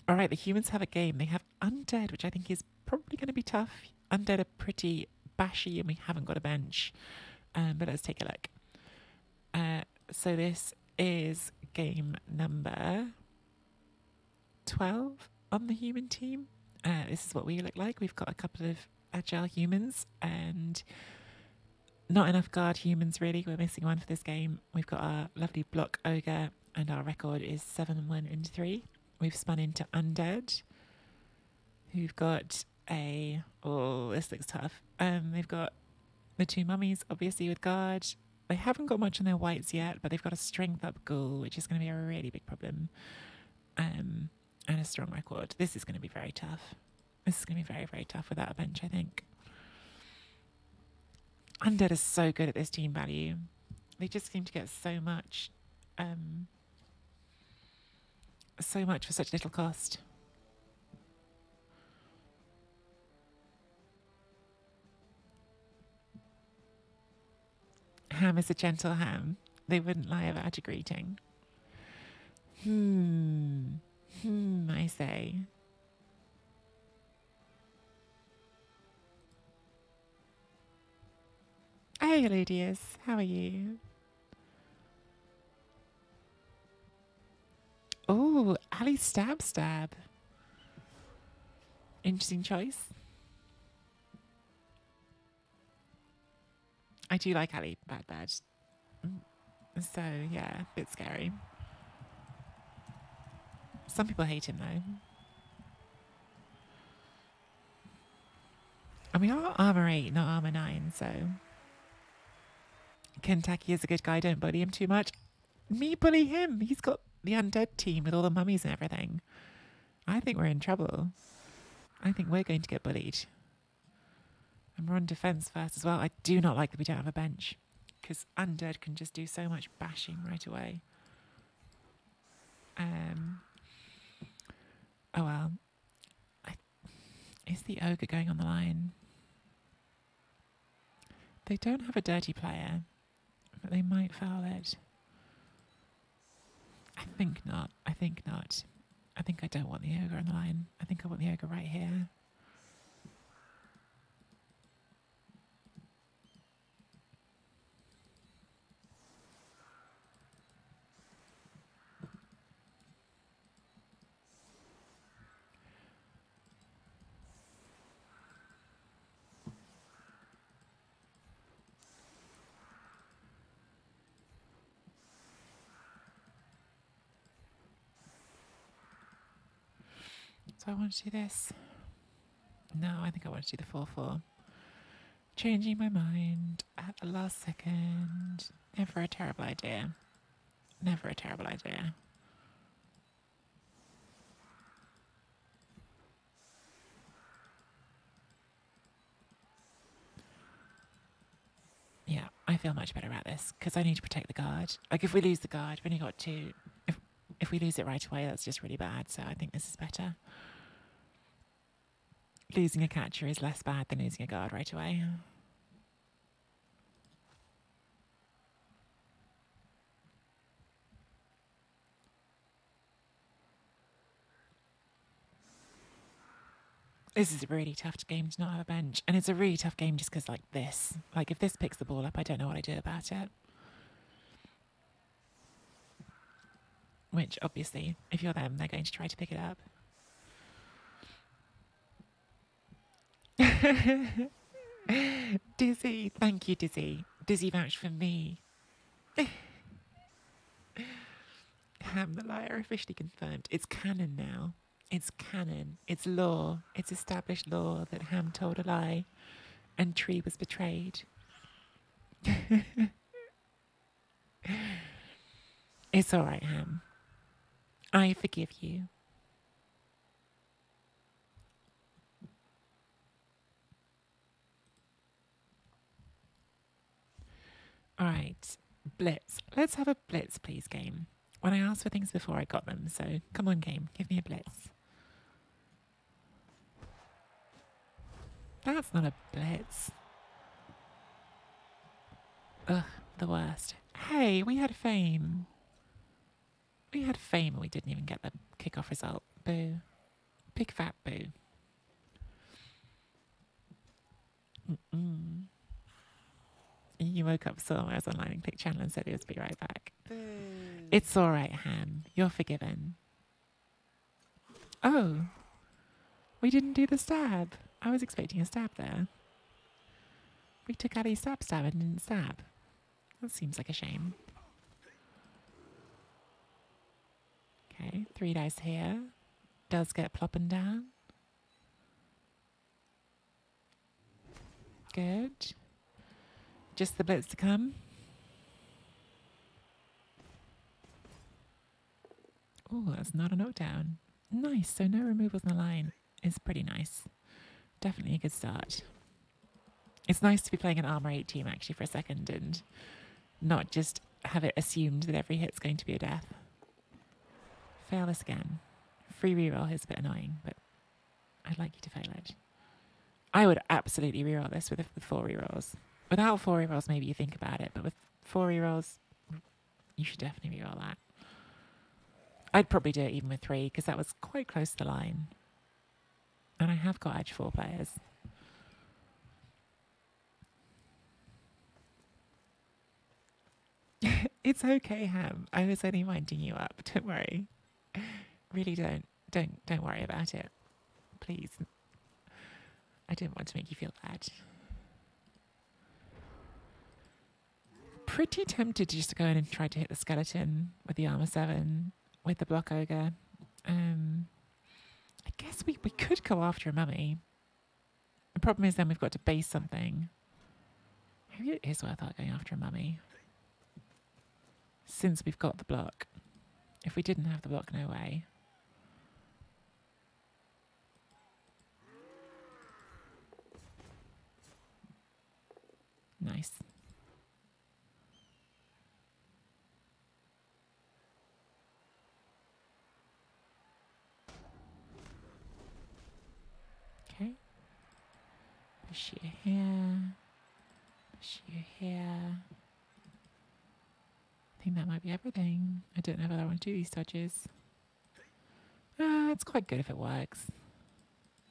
All right, the humans have a game. They have undead, which I think is probably going to be tough. Undead are pretty bashy, and we haven't got a bench. But let's take a look. So this is game number 12 on the human team. This is what we look like. We've got a couple of agile humans and not enough guard humans, really. We're missing one for this game. We've got our lovely block ogre, and our record is 7-1-3. We've spun into undead, who've got a... Oh, this looks tough. They've got the two mummies, obviously, with guard. They haven't got much on their whites yet, but they've got a strength up ghoul, which is going to be a really big problem. And a strong record. This is going to be very tough. This is going to be very, very tough without a bench, I think. Undead is so good at this team value. They just seem to get so much for such little cost. Ham is a gentle ham. They wouldn't lie about a greeting. I say. Hey, Ludius, how are you? Oh, Ali Stab. Interesting choice. I do like Ali Bad. So, yeah, a bit scary. Some people hate him, though. And we are armor 8, not armor 9, so... Kentucky is a good guy, don't bully him too much. Me bully him! He's got the undead team with all the mummies and everything. I think we're in trouble. I think we're going to get bullied. And we're on defense first as well. I do not like that we don't have a bench, because undead can just do so much bashing right away. Oh well. Is the ogre going on the line? They don't have a dirty player, but they might foul it. I think not. I think I don't want the ogre on the line. I think I want the ogre right here. So I want to do this. No, I think I want to do the 4-4. Changing my mind at the last second. Never a terrible idea. Never a terrible idea. Yeah, I feel much better about this because I need to protect the guard. Like, if we lose the guard, we've only got 2. If we lose it right away, that's just really bad. So I think this is better. Losing a catcher is less bad than losing a guard right away. This is a really tough game to not have a bench. And it's a really tough game just because, like, this. Like, if this picks the ball up, I don't know what I do about it. Which, obviously, if you're them, they're going to try to pick it up. Dizzy, thank you, Dizzy. Dizzy vouched for me. Ham the liar officially confirmed. It's canon now. It's canon. It's law. It's established law that Ham told a lie and Tree was betrayed. It's all right, Ham. I forgive you. All right, blitz. Let's have a blitz, please, game. When I asked for things before, I got them. So come on, game. Give me a blitz. That's not a blitz. Ugh, the worst. Hey, we had fame. We had fame and we didn't even get the kickoff result. Boo. Big fat boo. Mm-mm. You woke up sore when I was online and clicked channel and said it was be right back. Boo. It's all right, Ham. You're forgiven. Oh, we didn't do the stab. I was expecting a stab there. We took Ali's stab and didn't stab. That seems like a shame. Okay, 3 dice here. Does get plopping down. Good. Just the blitz to come. Oh, that's not a knockdown. Nice, so no removals in the line is pretty nice. Definitely a good start. It's nice to be playing an Armor 8 team actually for a second and not just have it assumed that every hit's going to be a death. Fail this again. Free reroll is a bit annoying, but I'd like you to fail it. I would absolutely reroll this with 4 rerolls. Without 4 rerolls, maybe you think about it, but with 4 rerolls, you should definitely reroll that. I'd probably do it even with 3, because that was quite close to the line. And I have got edge 4 players. It's okay, Ham. I was only winding you up. Don't worry. Really don't worry about it. Please. I didn't want to make you feel bad. Pretty tempted to just go in and try to hit the skeleton with the armor 7, with the block ogre. I guess we could go after a mummy. The problem is then we've got to base something. Maybe it is worth going after a mummy. Since we've got the block. If we didn't have the block, no way. Nice. Okay. Push you here. Push you here. I think that might be everything. I don't know whether I want to do these dodges. It's quite good if it works.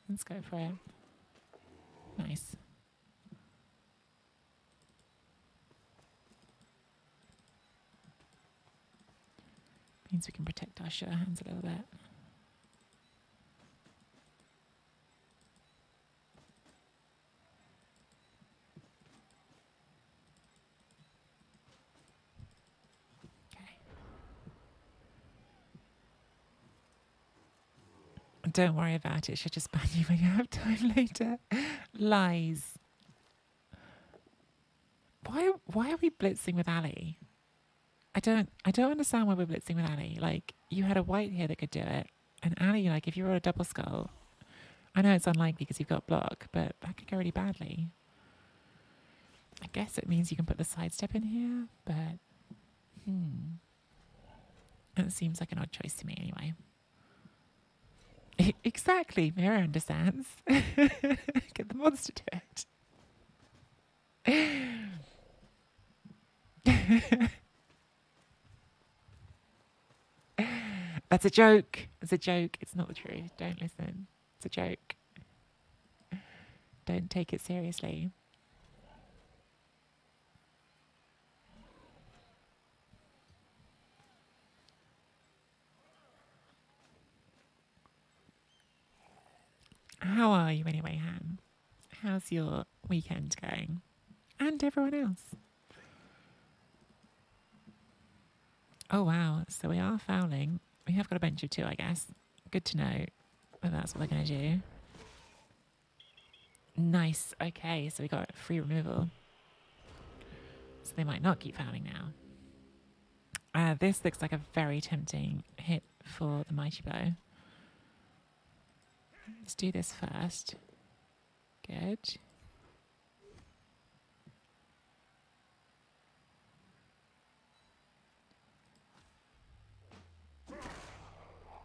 Let's go for it. Nice. Means we can protect our sure hands a little bit. Don't worry about it. She'll just ban you when you have time later. Lies. Why are we blitzing with Ali? I don't understand why we're blitzing with Ali. Like, you had a white here that could do it. And Ali, like, if you roll a double skull, I know it's unlikely because you've got block, but that could go really badly. I guess it means you can put the sidestep in here, but it seems like an odd choice to me anyway. Exactly, Mira understands. Get the monster to it. That's a joke. It's a joke. It's not the truth. Don't listen. It's a joke. Don't take it seriously. How are you anyway, Ham? How's your weekend going? And everyone else? Oh, wow. So we are fouling. We have got a bench of 2, I guess. Good to know that that's what they're going to do. Nice. Okay, so we got free removal. So they might not keep fouling now. This looks like a very tempting hit for the Mighty Blow. Let's do this first. Good.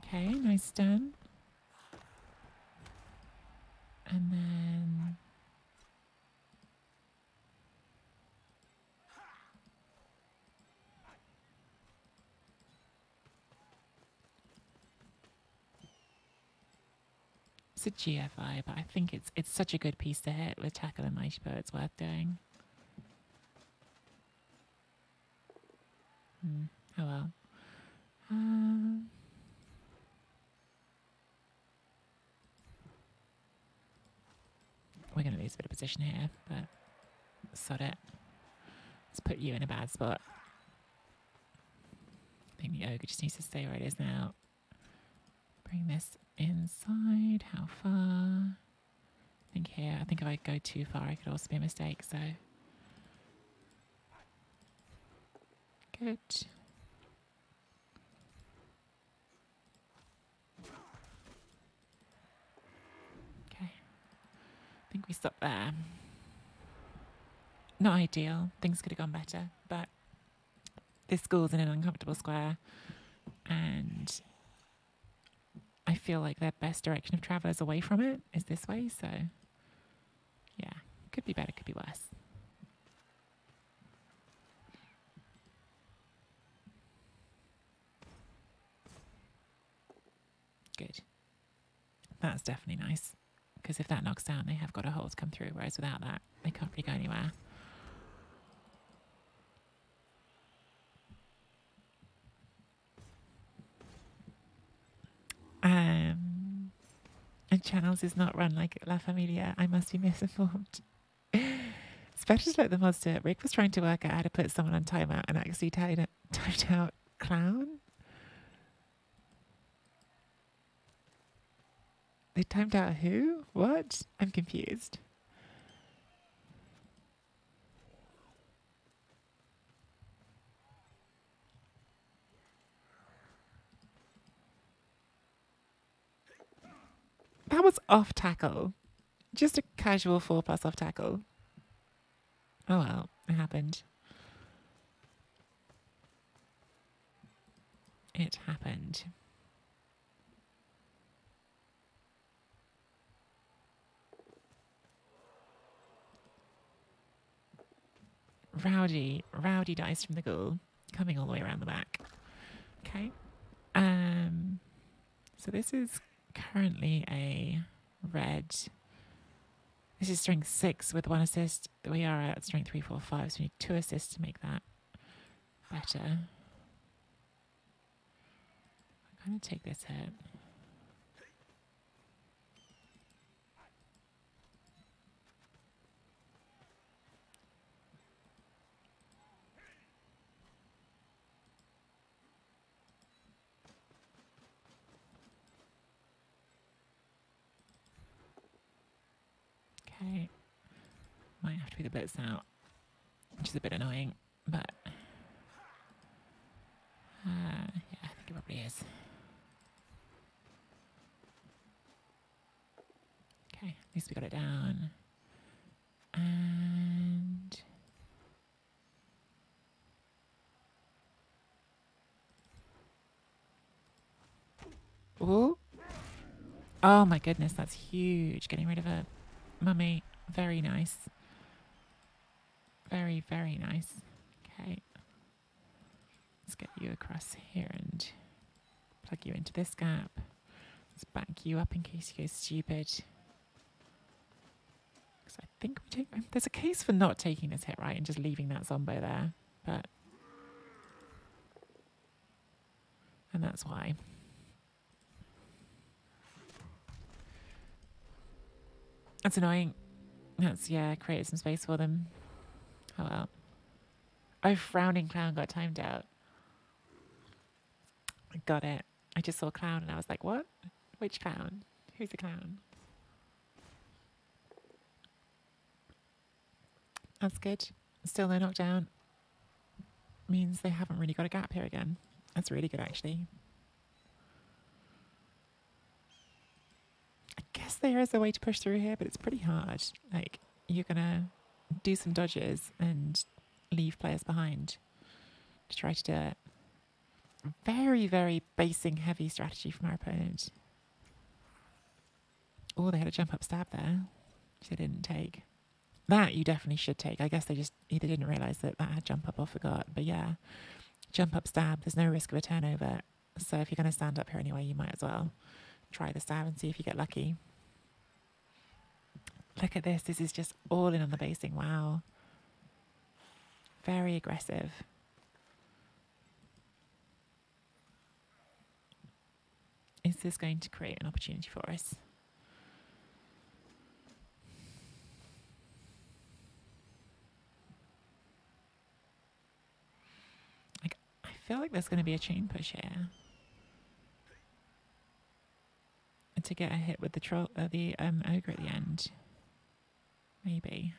Okay, nice stun. And then... It's a GFI, but I think it's such a good piece to hit with tackle and mighty bow. It's worth doing. Oh well. We're going to lose a bit of position here, but sod it. Let's put you in a bad spot. I think the ogre just needs to stay where it is now. Bring this inside. How far? I think here. I think if I go too far, it could also be a mistake, so. Good. Okay. I think we stop there. Not ideal. Things could have gone better, but this school's in an uncomfortable square, and I feel like their best direction of travel is away from it is this way, so yeah, could be better, could be worse. Good. That's definitely nice, because if that knocks down, they have got a hole to come through, whereas without that, they can't really go anywhere. And channels is not run like La Familia. I must be misinformed. It's better to let the mods do it. Rick was trying to work out how to put someone on timeout and actually typed out clown. They timed out who? What? I'm confused. That was off tackle. Just a casual 4+ off tackle. Oh well, it happened. It happened. Rowdy dice from the ghoul, coming all the way around the back. Okay. So this is currently a red. This is strength 6 with 1 assist. We are at strength 3, 4, 5, so we need 2 assists to make that better. I'm going to take this hit. Okay. Might have to be the blitz out, which is a bit annoying, but yeah, I think it probably is. Okay, at least we got it down. And ooh. Oh my goodness, that's huge. Getting rid of a mummy. Very nice. Very, very nice. Okay. Let's get you across here and plug you into this gap. Let's back you up in case you go stupid. Because I think we take... There's a case for not taking this hit, right? And just leaving that zombo there. But... And that's why. That's annoying. That's, yeah, created some space for them. Oh well. Oh, frowning clown got timed out. I got it. I just saw clown and I was like, what? Which clown? Who's the clown? That's good. Still no knockdown. Means they haven't really got a gap here again. That's really good, actually. I guess there is a way to push through here, but it's pretty hard. Like, you're going to do some dodges and leave players behind to try to do it. Very, very basing heavy strategy from our opponent. Oh, they had a jump up stab there, which they didn't take. That you definitely should take. I guess they just either didn't realise that had jump up or forgot. But yeah, jump up stab, there's no risk of a turnover. So if you're going to stand up here anyway, you might as well try the stab and see if you get lucky. Look at this. This is just all in on the basing. Wow. Very aggressive. Is this going to create an opportunity for us? Like, I feel like there's going to be a chain push here. And to get a hit with the ogre at the end. Maybe.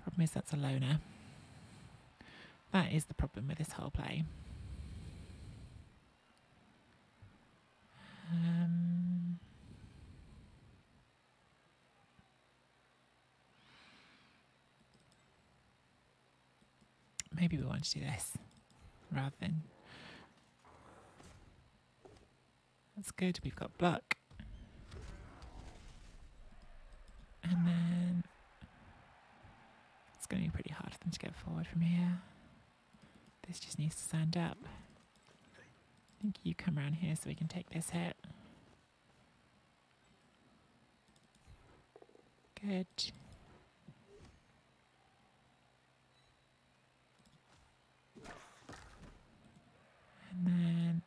Problem is that's a loner. That is the problem with this whole play. Maybe we want to do this rather than... That's good. We've got block. And then it's going to be pretty hard for them to get forward from here. This just needs to stand up. I think you come around here so we can take this hit. Good. And then...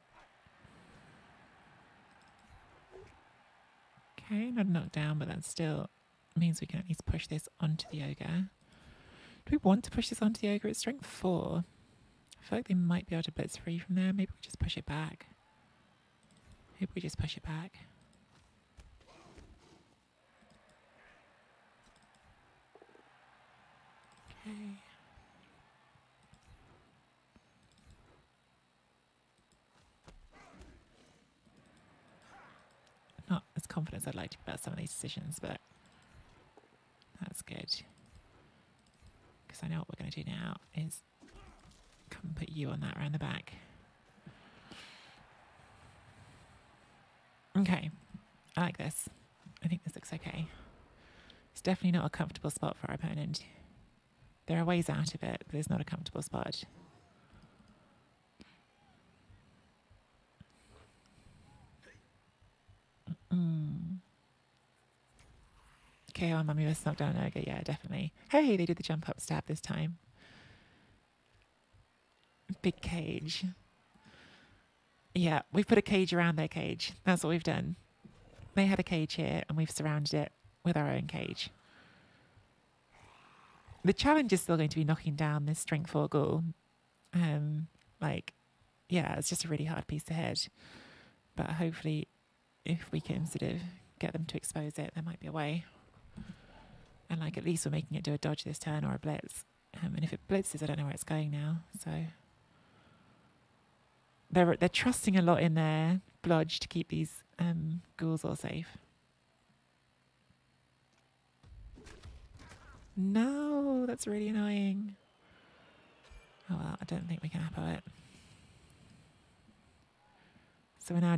Okay, not a knockdown, but that still means we can at least push this onto the ogre. Do we want to push this onto the ogre? It's strength 4. I feel like they might be able to blitz free from there. Maybe we just push it back. Maybe we just push it back. Okay. Not as confident as I'd like to be about some of these decisions, but that's good. Because I know what we're going to do now is come and put you on that around the back. Okay, I like this. I think this looks okay. It's definitely not a comfortable spot for our opponent. There are ways out of it, but it's not a comfortable spot. Okay, our mummy was knocked down an ogre. Yeah, definitely. Hey, they did the jump up stab this time. Big cage. Yeah, we've put a cage around their cage. That's what we've done. They had a cage here, and we've surrounded it with our own cage. The challenge is still going to be knocking down this strength 4 ghoul. Yeah, it's just a really hard piece to hit. But hopefully, if we can sort of get them to expose it, there might be a way. And at least we're making it do a dodge this turn or a blitz. And if it blitzes, I don't know where it's going now. So they're trusting a lot in their blodge to keep these ghouls all safe. No, that's really annoying. Oh well, I don't think we can appo it. So we're now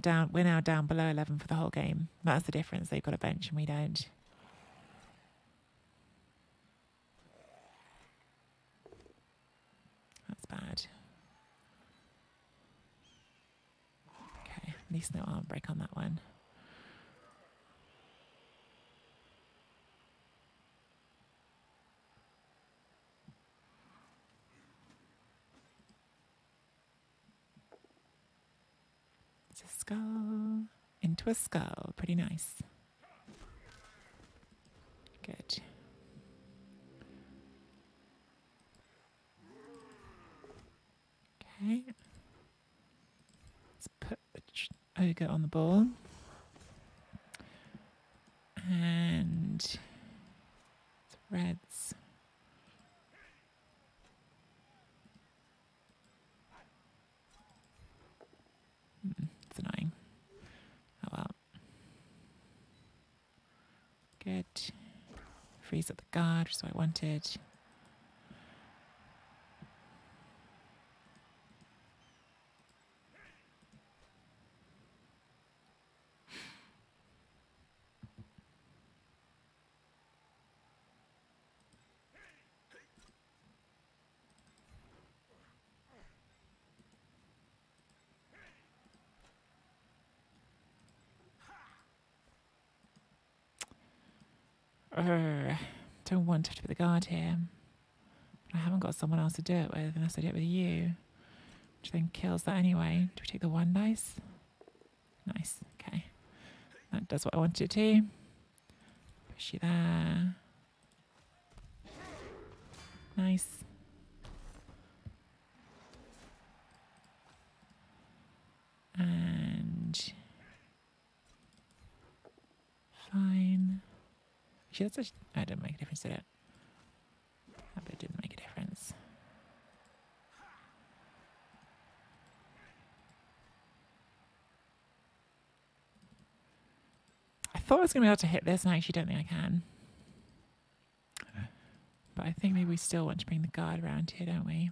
down below 11 for the whole game. That's the difference. They've got a bench and we don't. That's bad. Okay, at least no arm break on that one. It's a skull into a skull. Pretty nice. Good. Okay. Let's put the ogre on the ball. And reds. It's annoying. Oh well. Good. Freeze up the guard, which is what I wanted. Don't want to have to put the guard here. I haven't got someone else to do it with unless I do it with you. Which then kills that anyway. Do we take the 1 dice? Nice. Okay. That does what I wanted it to. Push you there. Nice. And fine. Actually, that's actually, that didn't make a difference, did it? That bit didn't make a difference. I thought I was going to be able to hit this, and I actually don't think I can. But I think maybe we still want to bring the guard around here, don't we?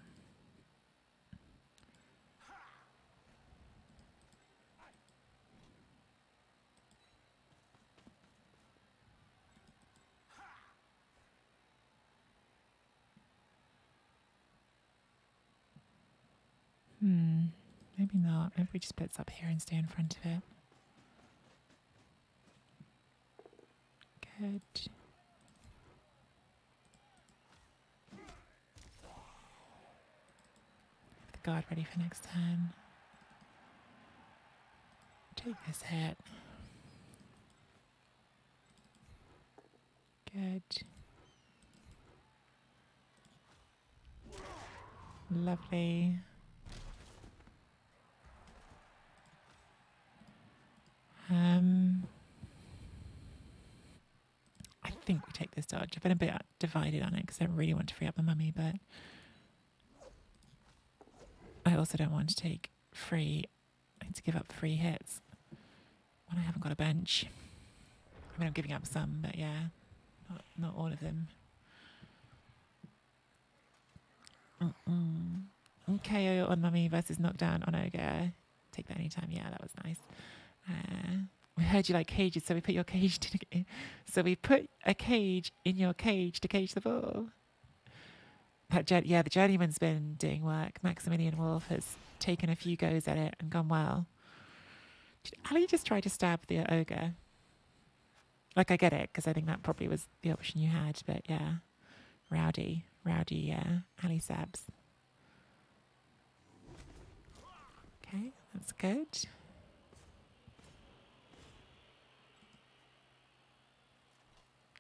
Maybe not. Maybe we just put this up here and stay in front of it. Good. The guard ready for next turn. Take this hit. Good. Lovely. I think we take this dodge. I've been a bit divided on it because I really want to free up the mummy, but I also don't want to take free, to give up free hits when I haven't got a bench. I mean, I'm giving up some, but yeah, not all of them. KO on mummy versus knockdown on ogre. Take that anytime. Yeah, that was nice. We heard you like cages, so we put your cage to, so we put a cage in your cage to cage the ball. The journeyman's been doing work. Maximilian Wolf has taken a few goes at it and gone well. Did Ali just try to stab the ogre? Like, I get it, because I think that probably was the option you had, but yeah. Rowdy, Ali stabs. Okay, that's good.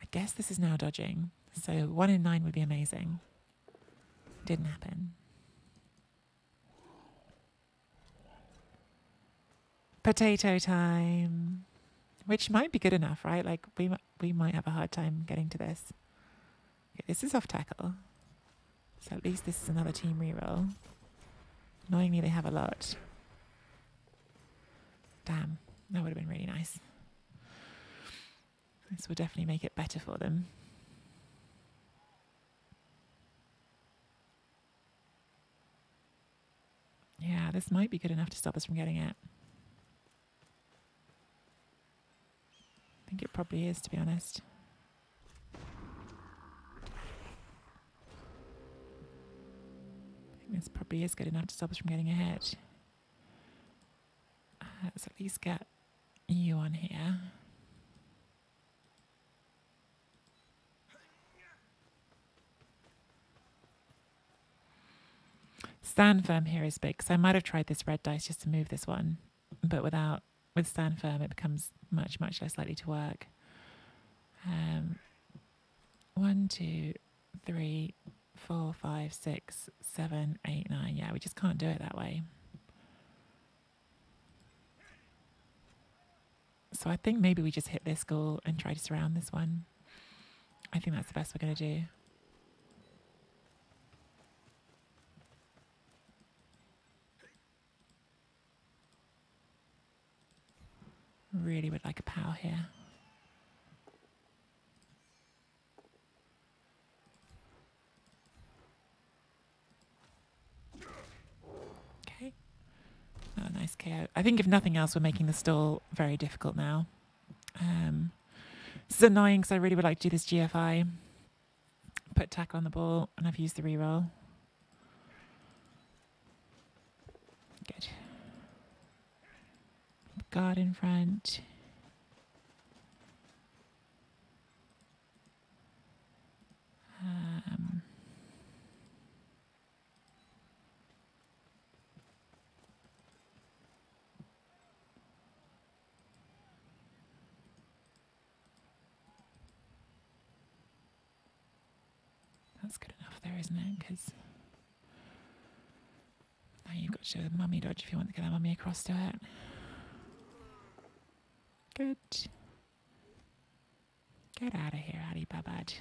I guess this is now dodging. So 1 in 9 would be amazing. Didn't happen. Potato time. Which might be good enough, right? Like, we might have a hard time getting to this. Okay, this is off tackle. So at least this is another team reroll. Annoyingly, they have a lot. Damn, that would have been really nice. This will definitely make it better for them. Yeah, this might be good enough to stop us from getting it. I think it probably is, to be honest. I think this probably is good enough to stop us from getting ahead. Let's at least get you on here. Stand firm here is big, because I might have tried this red dice just to move this one, but with stand firm it becomes much less likely to work. 1, 2, 3, 4, 5, 6, 7, 8, 9. Yeah, we just can't do it that way. So I think maybe we just hit this goal and try to surround this one. I think that's the best we're going to do. Really would like a power here. Okay. Oh, nice KO. I think if nothing else, we're making the stall very difficult now. This is annoying because I really would like to do this GFI. Put tackle on the ball, and I've used the reroll. Good. Guard in front. That's good enough there, isn't it? Because now you've got to show the mummy dodge if you want to get that mummy across to it. Good. Get out of here, Ali Babad.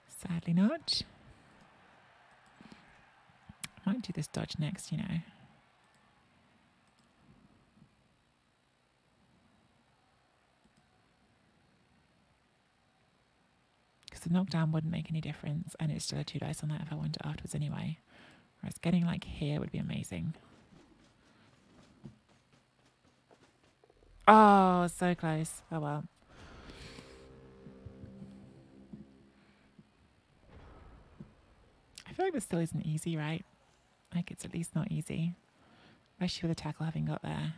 Sadly not. Might do this dodge next, you know. Because the knockdown wouldn't make any difference, and it's still a 2 dice on that if I want it afterwards anyway. Whereas getting like here would be amazing. Oh, so close. Oh well. I feel like this still isn't easy, right? Like it's at least not easy. Especially with the tackle having got there.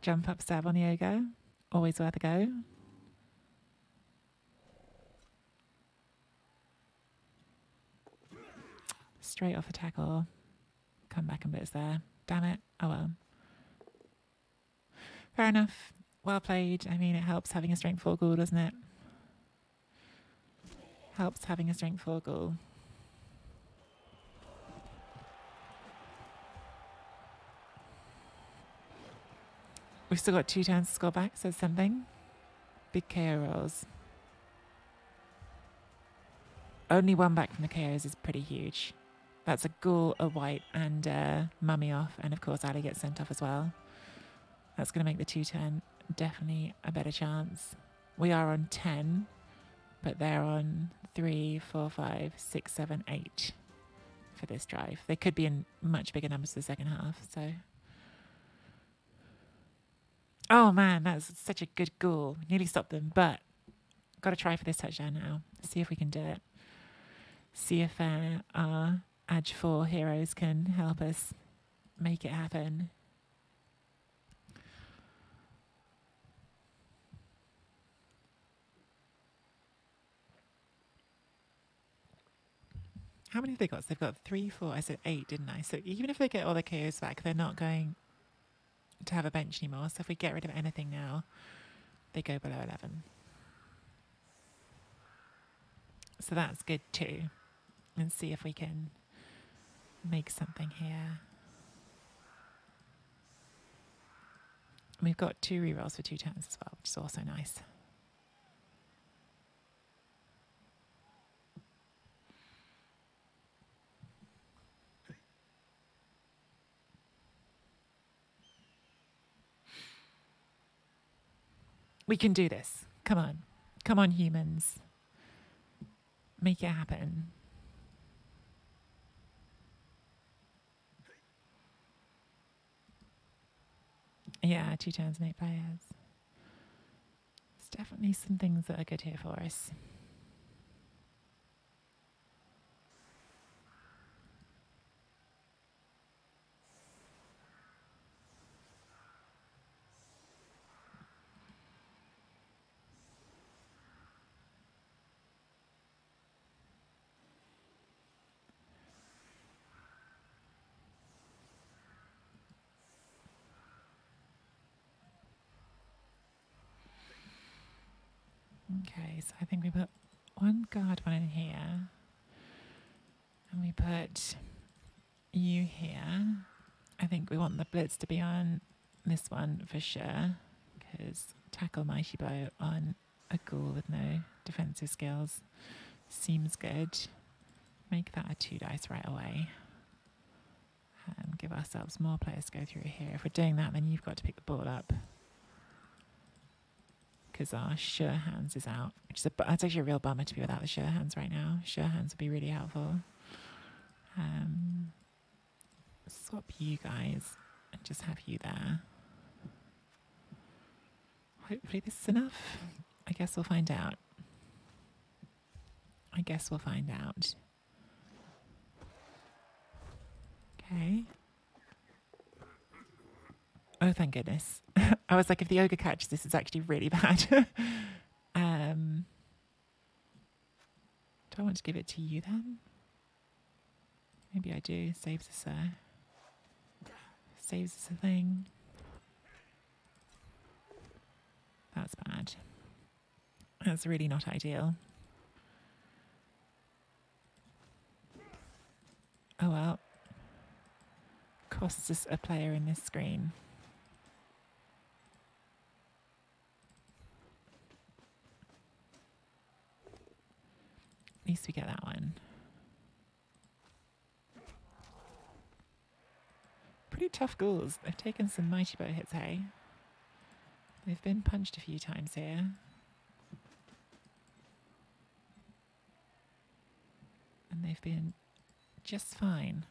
Jump up, stab on the ogre. Always worth a go. Straight off the tackle. Come back and blitz there. Damn it. Oh well. Fair enough. Well played. I mean, it helps having a strength 4 ghoul, doesn't it? Helps having a strength 4 ghoul. We've still got 2 turns to score back, says something. Big KO rolls. Only 1 back from the KOs is pretty huge. That's a ghoul, a white, and a mummy off. And of course, Ali gets sent off as well. That's going to make the 2 turn definitely a better chance. We are on 10, but they're on 3, 4, 5, 6, 7, 8 for this drive. They could be in much bigger numbers for the second half, so... Oh man, that's such a good goal. Nearly stopped them, but got to try for this touchdown now. See if we can do it. See if our Edge 4 heroes can help us make it happen. How many have they got? So they've got 3, 4, I said 8, didn't I? So even if they get all the KOs back, they're not going to have a bench anymore. So if we get rid of anything now, they go below 11. So that's good too. And see if we can make something here. We've got 2 rerolls for 2 turns as well, which is also nice. We can do this. Come on. Come on, humans. Make it happen. Yeah, 2 turns and 8 players. There's definitely some things that are good here for us. Okay, so I think we put 1 guard one in here. And we put you here. I think we want the blitz to be on this one for sure. Because tackle mighty blow on a ghoul with no defensive skills seems good. Make that a 2 dice right away. And give ourselves more players to go through here. If we're doing that, then you've got to pick the ball up. Because our sure hands is out, which is that's actually a real bummer to be without the sure hands right now. Sure hands would be really helpful. Swap you guys and just have you there. Hopefully this is enough. I guess we'll find out. I guess we'll find out. Okay. Oh, thank goodness. I was like, if the ogre catches this, it's actually really bad. Do I want to give it to you then? Maybe I do. Saves us a thing. That's bad. That's really not ideal. Oh well. Costs us a player in this screen. At least we get that one. Pretty tough ghouls. They've taken some mighty bow hits, hey? They've been punched a few times here. And they've been just fine.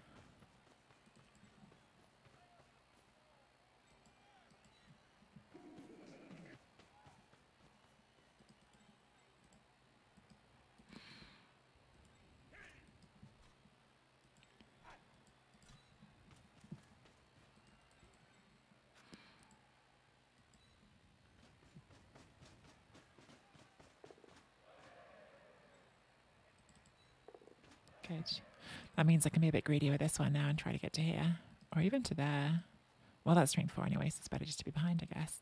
Good. That means I can be a bit greedy with this one now and try to get to here. Or even to there. Well, that's strength 4 anyway, so it's better just to be behind, I guess.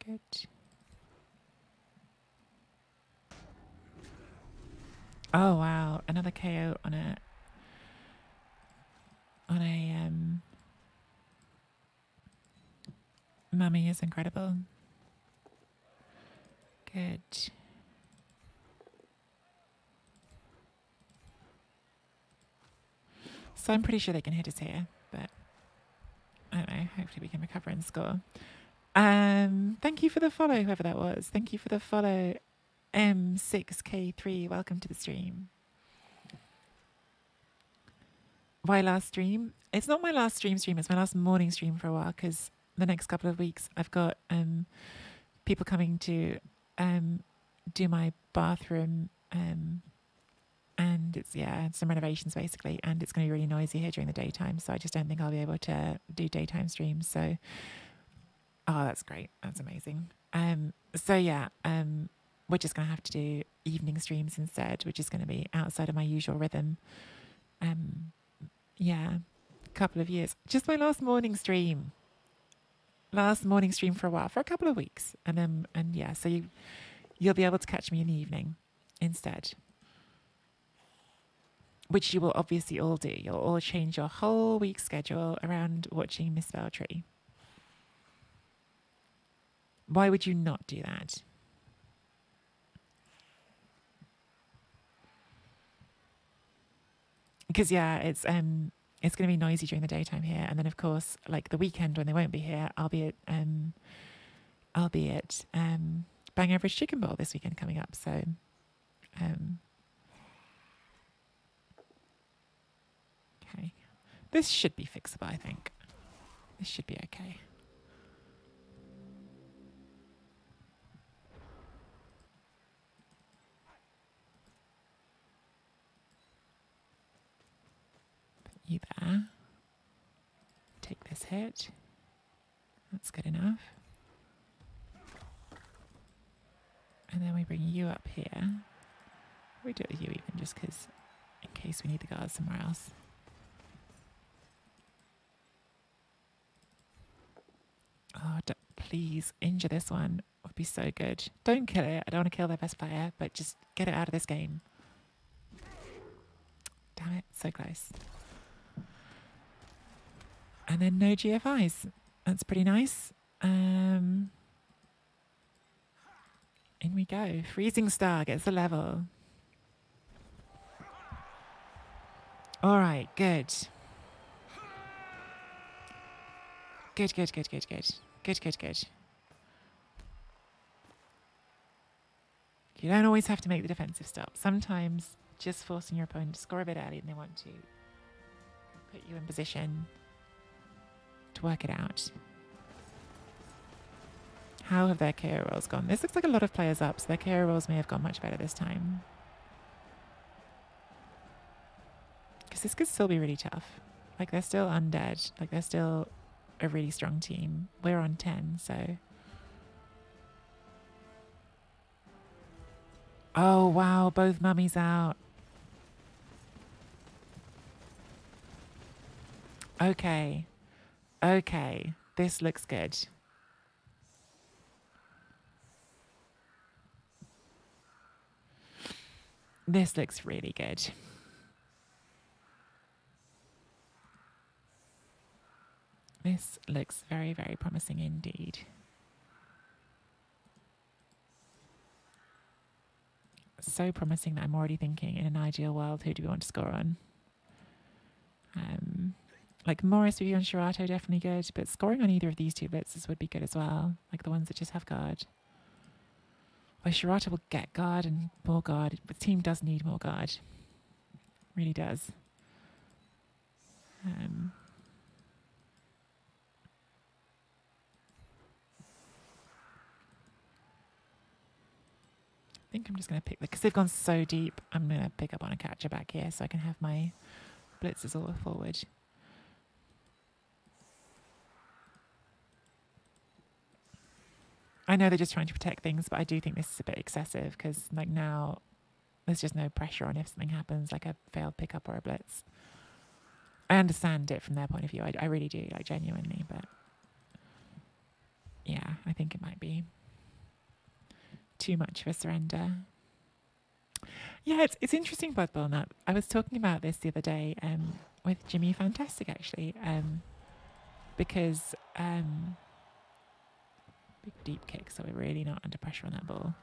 Good. Oh, wow. Another KO on a mummy is incredible. Good. So I'm pretty sure they can hit us here, but I don't know. Hopefully we can recover and score. Thank you for the follow, whoever that was. Thank you for the follow, M6K3. Welcome to the stream. Why last stream? It's not my last stream. It's my last morning stream for a while because the next couple of weeks I've got people coming to do my bathroom and it's some renovations basically, and it's going to be really noisy here during the daytime, so I just don't think I'll be able to do daytime streams. So that's great, that's amazing. We're just going to have to do evening streams instead, which is going to be outside of my usual rhythm. Couple of years, just my last morning stream for a while, for a couple of weeks, so you'll be able to catch me in the evening instead, which you will obviously all do. You'll all change your whole week schedule around watching Misspelled Tree. Why would you not do that? Because it's going to be noisy during the daytime here, and then of course, like the weekend when they won't be here, I'll be at Bang Average Chicken Bowl this weekend coming up. So, okay, this should be fixable. I think this should be okay. Put you there. Take this hit. That's good enough. And then we bring you up here. We do it with you even just because, in case we need the guards somewhere else. Oh, please injure this one. Would be so good. Don't kill it. I don't want to kill their best player, but just get it out of this game. Damn it, so close. And then no GFIs. That's pretty nice. In we go. Freezing Star gets a level. All right, good. Good. You don't always have to make the defensive stop. Sometimes just forcing your opponent to score a bit early and they want to put you in position to work it out. How have their KO rolls gone? This looks like a lot of players up, so their KO rolls may have gone much better this time. Because this could still be really tough. Like, they're still undead. Like, they're still a really strong team. We're on 10, so... Oh, wow, both mummies out. Okay. Okay. This looks good. This looks really good. This looks very, very promising indeed. So promising that I'm already thinking, in an ideal world, who do we want to score on? Like Morris would be on Shirato, definitely good, but scoring on either of these two blitzes would be good as well, like the ones that just have guard. Well, Shirato will get guard and more guard, but the team does need more guard. Really does. I think I'm just going to pick, because they've gone so deep, I'm going to pick up on a catcher back here so I can have my blitzes all forward. I know they're just trying to protect things, but I do think this is a bit excessive because, like, now there's just no pressure on if something happens, like a failed pickup or a blitz. I understand it from their point of view. I really do, like, genuinely, but yeah, I think it might be too much of a surrender. Yeah, it's interesting, Blood Bowl Nut. I was talking about this the other day with Jimmy Fantastic, actually, because big deep kick, so we're really not under pressure on that ball.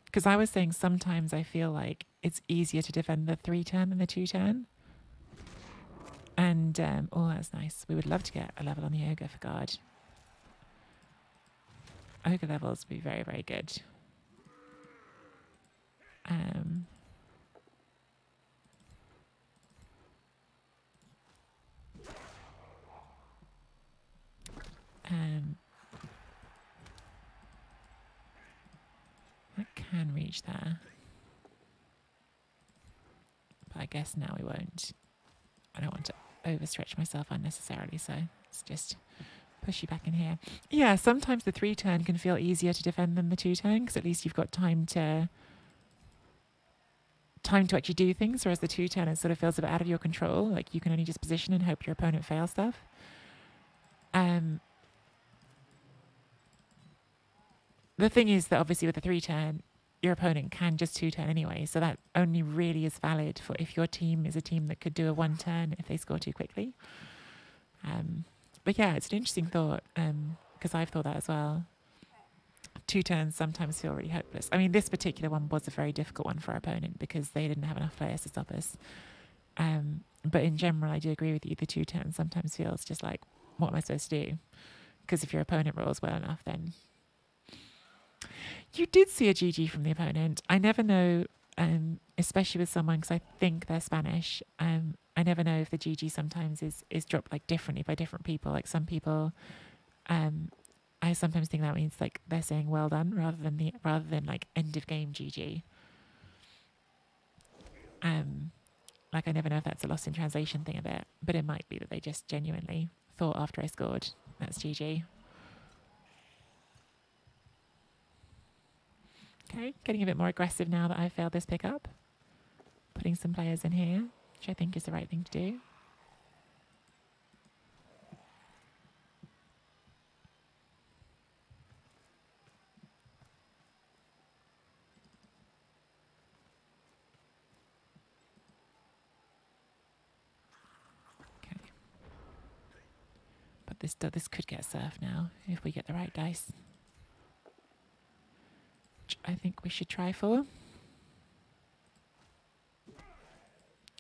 Because I was saying sometimes I feel like it's easier to defend the 3-turn than the 2-turn. And, oh, that's nice. We would love to get a level on the Ogre for guard. Ogre levels would be very, very good. That can reach there. But I guess now we won't. I don't want to overstretch myself unnecessarily, so let's just push you back in here. Yeah, sometimes the 3-turn can feel easier to defend than the 2-turn, because at least you've got time to actually do things, whereas the 2-turn, it sort of feels a bit out of your control. Like, you can only just position and hope your opponent fails stuff. The thing is that obviously with the 3-turn, your opponent can just 2-turn anyway, so that only really is valid for if your team is a team that could do a 1-turn if they score too quickly. But yeah, it's an interesting thought, because I've thought that as well. 2-turns sometimes feel really hopeless. I mean, this particular one was a very difficult one for our opponent because they didn't have enough players to stop us. But in general, I do agree with you. The 2-turn sometimes feels just like, what am I supposed to do? Because if your opponent rolls well enough, then... You did see a GG from the opponent. I never know, especially with someone, because I think they're Spanish, I never know if the GG sometimes is dropped like differently by different people. Like some people, I sometimes think that means like they're saying well done rather than like end of game GG. Like I never know if that's a lost in translation thing a bit, but it might be that they just genuinely thought after I scored, that's GG. Okay, getting a bit more aggressive now that I've failed this pickup. Putting some players in here, which I think is the right thing to do. Okay. But this could get surfed now if we get the right dice. Which I think we should try for.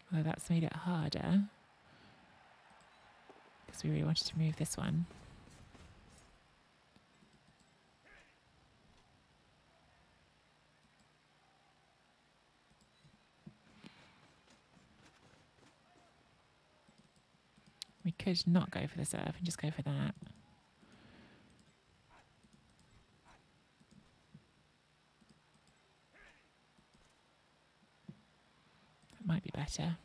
Although that's made it harder. Because we really wanted to remove this one. We could not go for the serve and just go for that. That might be better.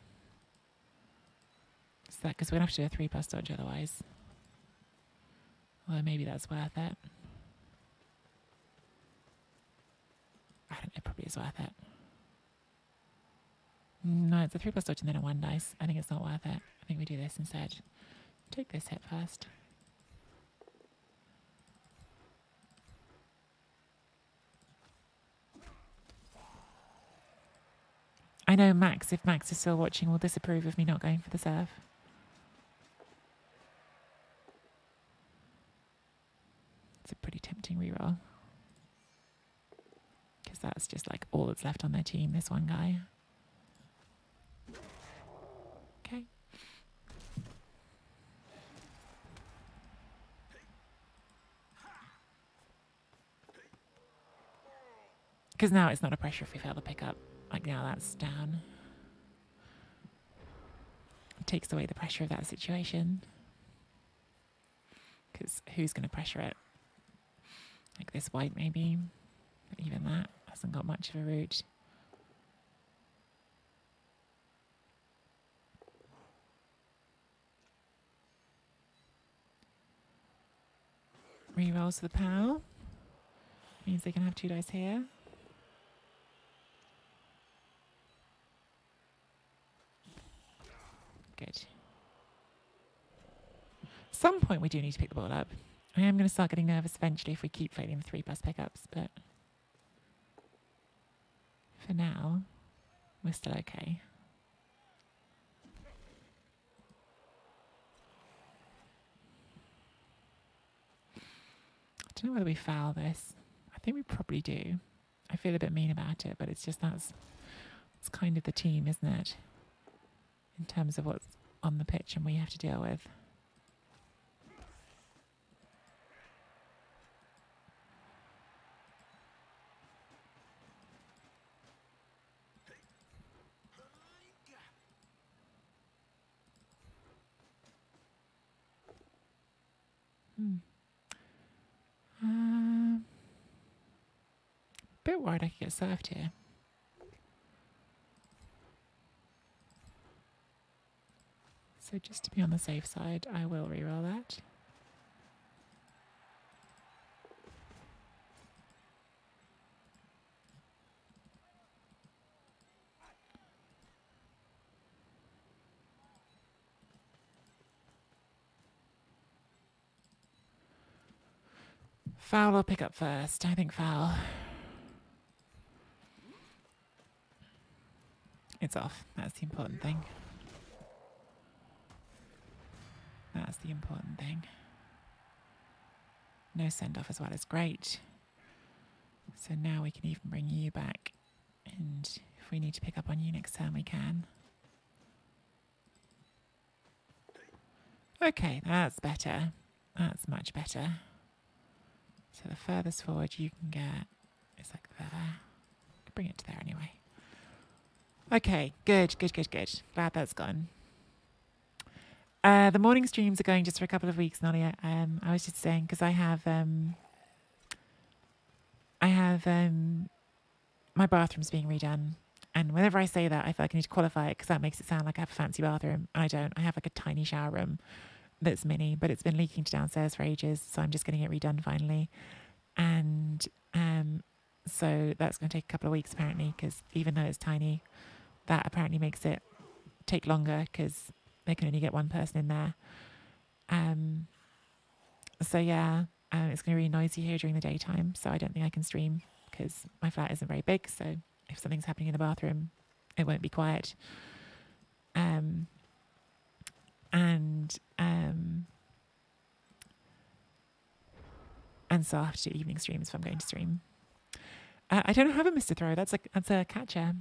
Is that because we're going to have to do a 3+ dodge otherwise? Well, maybe that's worth it. I don't know, it probably is worth it. No, it's a 3+ dodge and then a 1 dice. I think it's not worth it. I think we do this instead. Take this hit first. I know Max, if Max is still watching, will disapprove of me not going for the serve. It's a pretty tempting reroll. Because that's just like all that's left on their team, this one guy. Okay. Because now it's not a pressure if we fail to pick up. Like now that's down. It takes away the pressure of that situation. Because who's going to pressure it? Like this white maybe. But even that hasn't got much of a route. Rerolls to the POW. Means they can have 2 dice here. Good. Some point we do need to pick the ball up. I am going to start getting nervous eventually if we keep failing the 3+ pickups, but for now, we're still okay. I don't know whether we foul this. I think we probably do. I feel a bit mean about it, but it's just it's kind of the team, isn't it? In terms of what's on the pitch and we have to deal with. Bit worried I could get served here. So just to be on the safe side, I will reroll that. Foul or pick up first? I think foul. It's off. That's the important thing. That's the important thing. No send off as well is great. So now we can even bring you back. And if we need to pick up on you next turn, we can. Okay, that's better. That's much better. So the furthest forward you can get is like there. Bring it to there anyway. Okay, good. Glad that's gone. The morning streams are going just for a couple of weeks, Nadia. I was just saying because I have my bathroom's being redone, and whenever I say that, I feel like I need to qualify it because that makes it sound like I have a fancy bathroom, and I don't. I have like a tiny shower room that's mini, but it's been leaking to downstairs for ages, so I'm just getting it redone finally, and so that's going to take a couple of weeks apparently because even though it's tiny, that apparently makes it take longer because they can only get one person in there. So yeah, it's going to be really noisy here during the daytime. So I don't think I can stream because my flat isn't very big. So if something's happening in the bathroom, it won't be quiet. And so I'll have to do evening streams if I'm going to stream. I don't have a Mr. Throw. That's a catcher.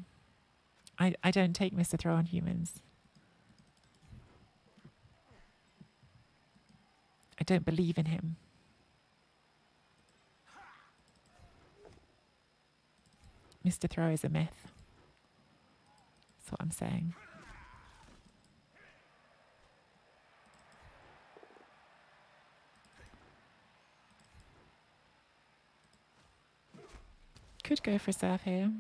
I don't take Mr. Throw on humans. I don't believe in him. Mr. Throw is a myth. That's what I'm saying. Could go for a serve here,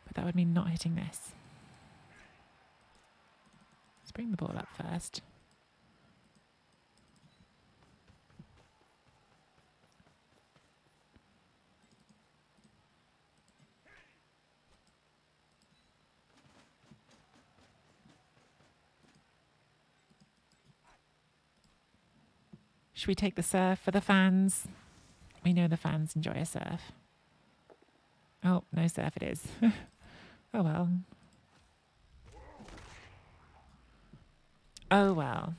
but that would mean not hitting this. Let's bring the ball up first. Should we take the surf for the fans? We know the fans enjoy a surf. Oh, no surf it is. Oh well. Oh well.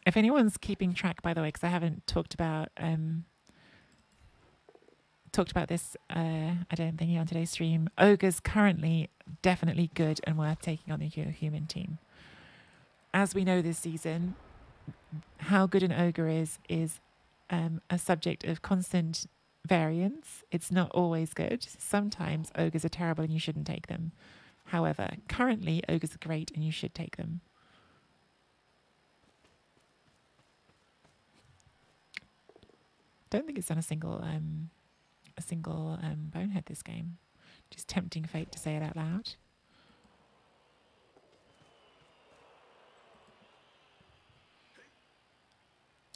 If anyone's keeping track, by the way, because I haven't talked about this, I don't think on today's stream. Ogre's currently definitely good and worth taking on the human team. As we know this season, how good an ogre is a subject of constant variance. It's not always good. Sometimes ogres are terrible and you shouldn't take them. However, currently ogres are great and you should take them. Don't think it's done a single bonehead this game. Just tempting fate to say it out loud.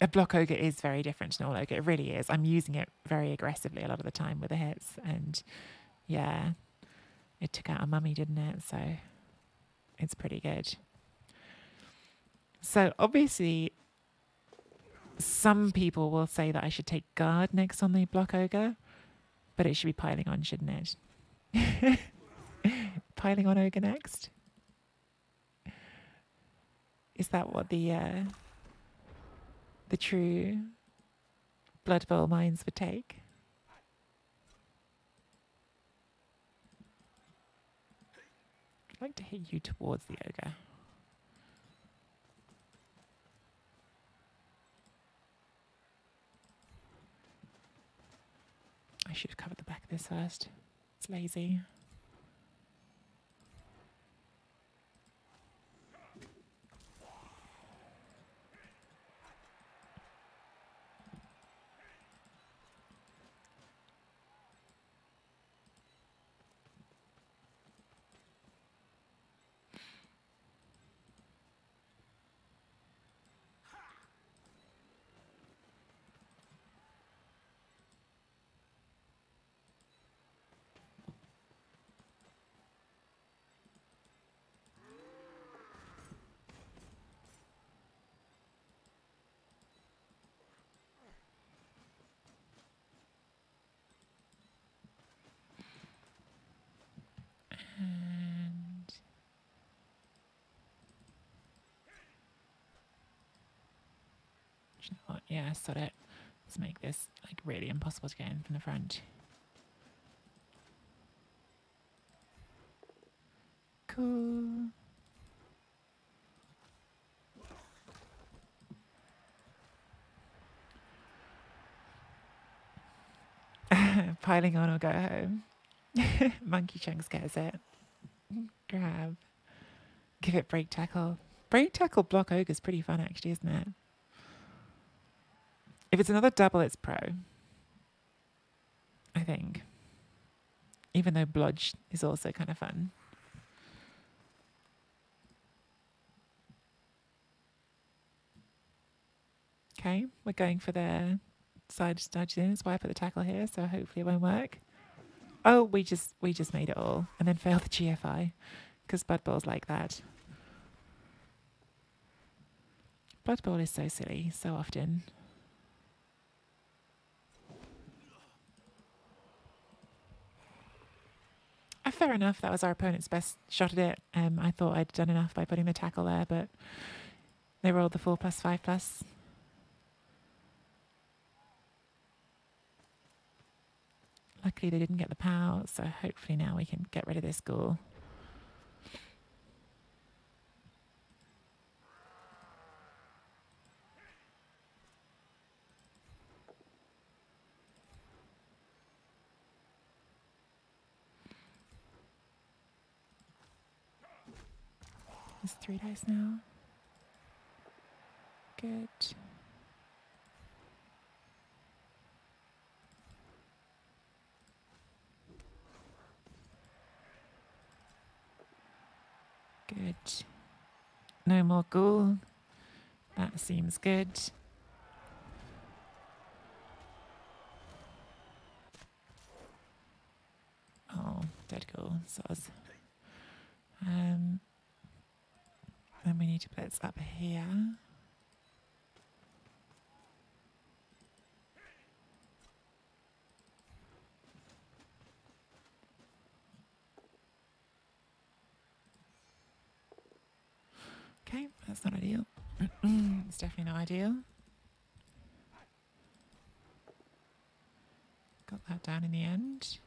A block ogre is very different to an all ogre. It really is. I'm using it very aggressively a lot of the time with the hits. And yeah, it took out a mummy, didn't it? So it's pretty good. So obviously, some people will say that I should take guard next on the block ogre, but it should be piling on, shouldn't it? Piling on ogre next? Is that what the true Blood Bowl minds would take? I'd like to hit you towards the ogre. I should have covered the back of this first. It's lazy. And you know what? Yeah, sod it. Let's make this like really impossible to get in from the front. Cool. Piling on or go home. Monkey chunks gets it. Grab. Give it break tackle. Break tackle block ogre is pretty fun actually, isn't it? If it's another double, it's pro. I think. Even though blodge is also kind of fun. Okay, we're going for the side stodge in. That's why I put the tackle here, so hopefully it won't work. Oh, we just made it all and then failed the GFI because Blood Bowl's like that. Blood Bowl is so silly, so often. Fair enough, that was our opponent's best shot at it. I thought I'd done enough by putting the tackle there, but they rolled the 4+5+. Luckily they didn't get the POW, so hopefully now we can get rid of this ghoul. There's 3 dice now. Good. Good. No more ghoul. That seems good. Dead cool. Soz. Then we need to blitz up here. Okay, that's not ideal. It's definitely not ideal. Got that down in the end.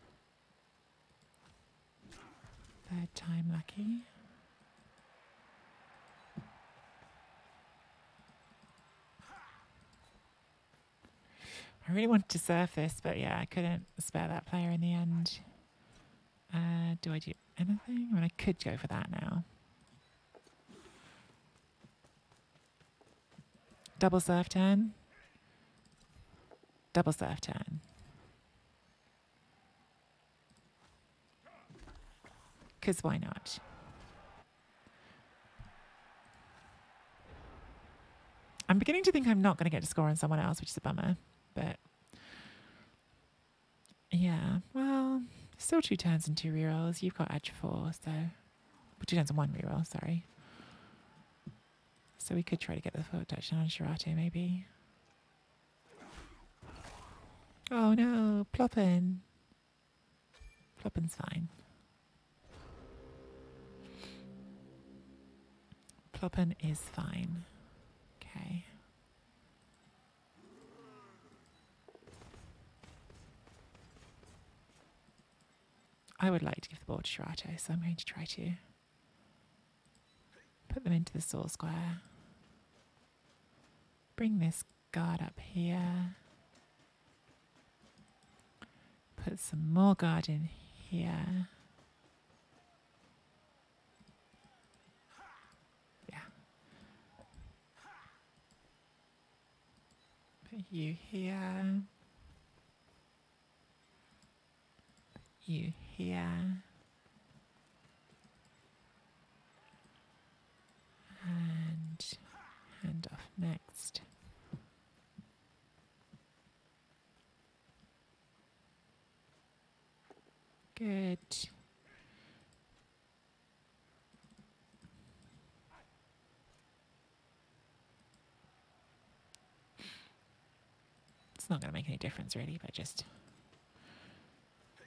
Third time lucky. I really wanted to surf this, but yeah, I couldn't spare that player in the end. Do I do anything? I mean, I could go for that now. Double surf turn. Double surf turn. Because why not? I'm beginning to think I'm not going to get to score on someone else, which is a bummer. But yeah, well, still 2 turns and 2 rerolls. You've got edge 4, so 2 turns and 1 reroll. Sorry. So we could try to get the foot touchdown on Shirate, maybe. Oh no, Ploppin. Ploppin's fine. Ploppin is fine. Okay. I would like to give the ball to Shirato, so I'm going to try to put them into the saw square. Bring this guard up here. Put some more guard in here. Yeah. Put you here. You here. And hand off next. Good. It's not going to make any difference really, but just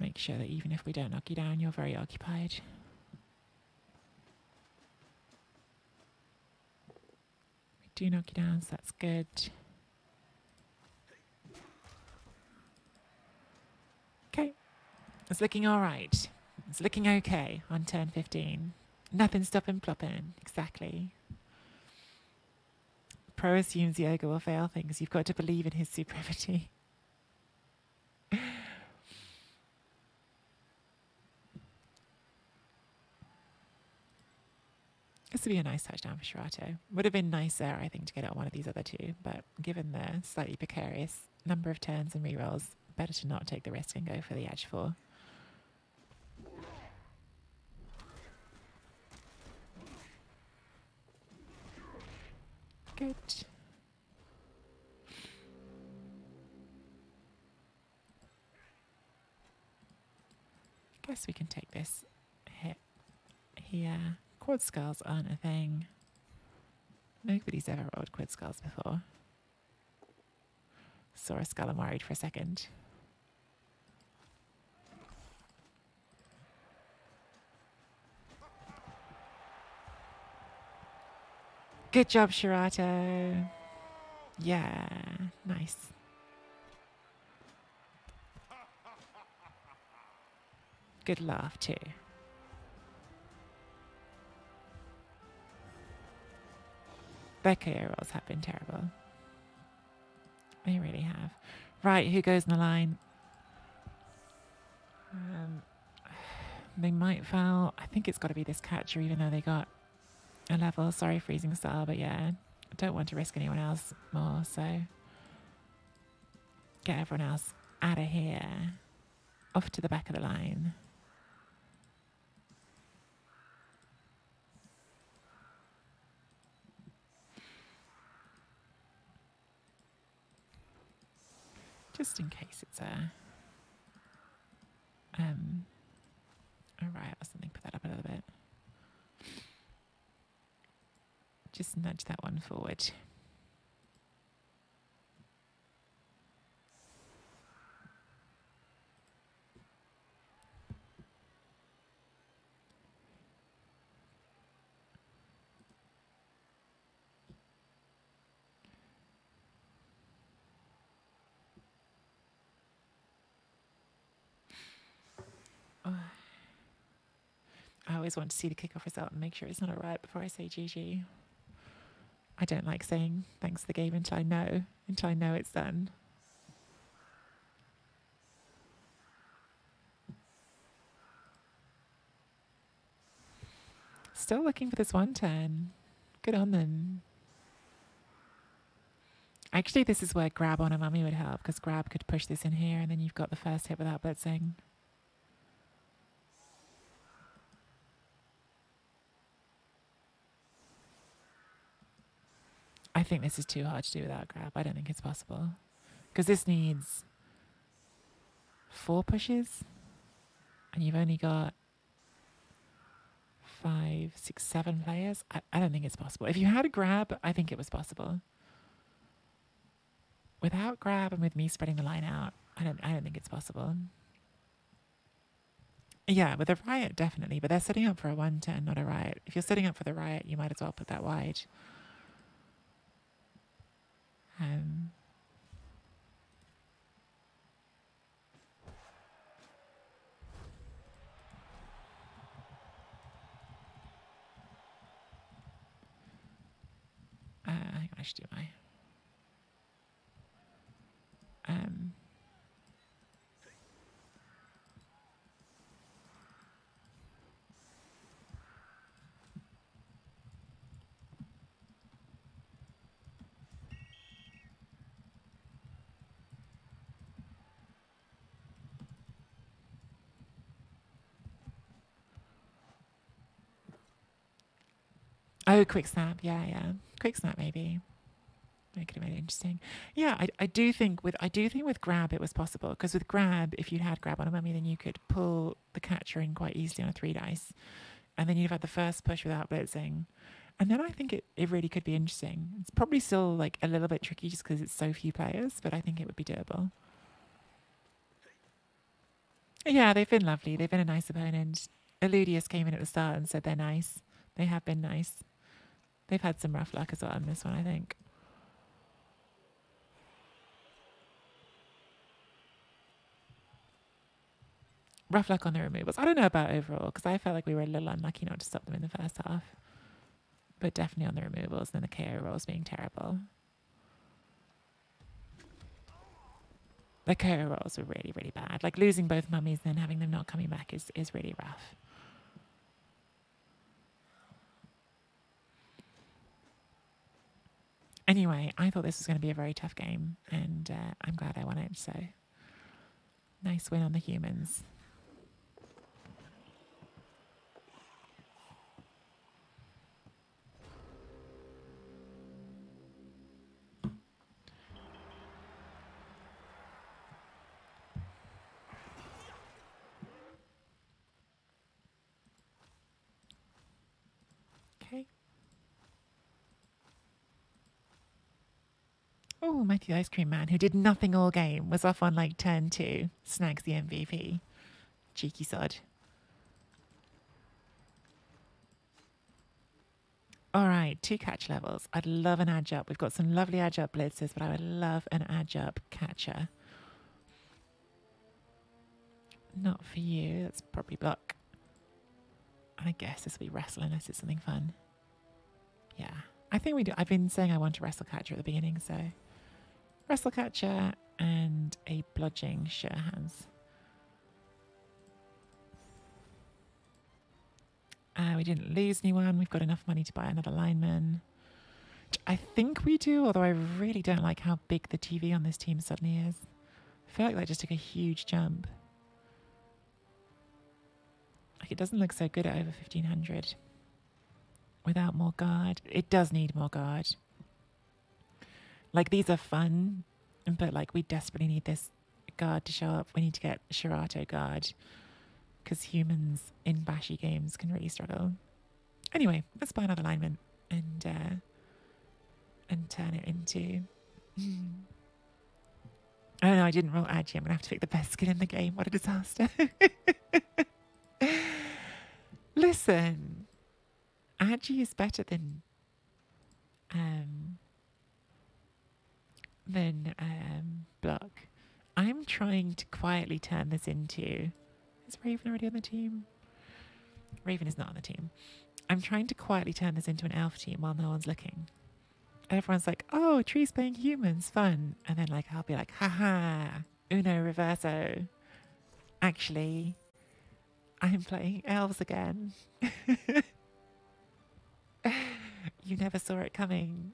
make sure that even if we don't knock you down, you're very occupied. We do knock you down, so that's good. Okay. It's looking all right. It's looking okay on turn 15. Nothing stopping Ploppin. Exactly. Pro assumes Yoga will fail things. You've got to believe in his supremacy. This would be a nice touchdown for Shirato. Would have been nicer, I think, to get it on one of these other 2, but given the slightly precarious number of turns and rerolls, better to not take the risk and go for the edge 4. Good. Guess we can take this hit here. Quad skulls aren't a thing. Nobody's ever rolled quad skulls before. Saw a skull and worried for a second. Good job, Shirato. Yeah, nice. Good laugh too. Their KO rolls have been terrible. They really have. Right, who goes in the line? They might foul. I think it's got to be this catcher, even though they got a level. Sorry, Freezing Star, but yeah, I don't want to risk anyone else more, so get everyone else out of here. Off to the back of the line. Just in case it's a Alright, or something. Put that up a little bit. Just nudge that one forward. Oh. I always want to see the kickoff result and make sure it's not a riot before I say GG. I don't like saying thanks to the game until I know it's done. Still looking for this one turn. Good on them. Actually, this is where grab on a mummy would help, because grab could push this in here and then you've got the first hit without blitzing. I think this is too hard to do without grab. I don't think it's possible. Because this needs 4 pushes. And you've only got 5, 6, 7 players. I don't think it's possible. If you had a grab, I think it was possible. Without grab and with me spreading the line out, I don't think it's possible. Yeah, with a riot, definitely. But they're setting up for a 1-10, not a riot. If you're setting up for the riot, you might as well put that wide. I think I should do my... Oh, quick snap. Yeah. Quick snap, maybe. That could have made it interesting. Yeah, I do think with grab it was possible, because with grab, if you'd had grab on a mummy, then you could pull the catcher in quite easily on a 3 dice, and then you'd have had the first push without blitzing, and then I think it really could be interesting. It's probably still like a little bit tricky just because it's so few players, but I think it would be doable. Yeah, they've been lovely. They've been a nice opponent. Eludius came in at the start and said they're nice. They have been nice. They've had some rough luck as well on this one, I think. Rough luck on the removals. I don't know about overall, because I felt like we were a little unlucky not to stop them in the first half. But definitely on the removals and then the KO rolls being terrible. The KO rolls were really, really bad. Like losing both mummies and then having them not coming back is really rough. Anyway, I thought this was going to be a very tough game, and I'm glad I won it, so nice win on the humans. Okay. Oh, Mighty Ice Cream Man, who did nothing all game, was off on like turn 2, snags the MVP. Cheeky sod. All right, 2 catch levels. I'd love an edge up. We've got some lovely edge up blitzers, but I would love an edge up catcher. Not for you. That's probably block. And I guess this will be wrestle unless it's something fun. Yeah, I think we do. I've been saying I want a wrestle catcher at the beginning, so wrestle catcher and a bludgeoning sure hands. We didn't lose anyone. We've got enough money to buy another lineman. I think we do, although I really don't like how big the TV on this team suddenly is. I feel like that just took a huge jump. Like it doesn't look so good at over 1500 without more guard. It does need more guard. Like these are fun, but like we desperately need this guard to show up. We need to get Shirato guard. because humans in bashy games can really struggle. Anyway, let's buy another alignment and turn it into. Oh no, I didn't roll Agi. I'm gonna have to pick the best skill in the game. What a disaster! Listen, Agi is better than Block. I'm trying to quietly turn this into. Is Raven already on the team? Raven is not on the team. I'm trying to quietly turn this into an elf team while no one's looking. Everyone's like, oh, Tree's playing humans, fun. And then like I'll be like, haha, uno reverso. Actually, I'm playing elves again. You never saw it coming.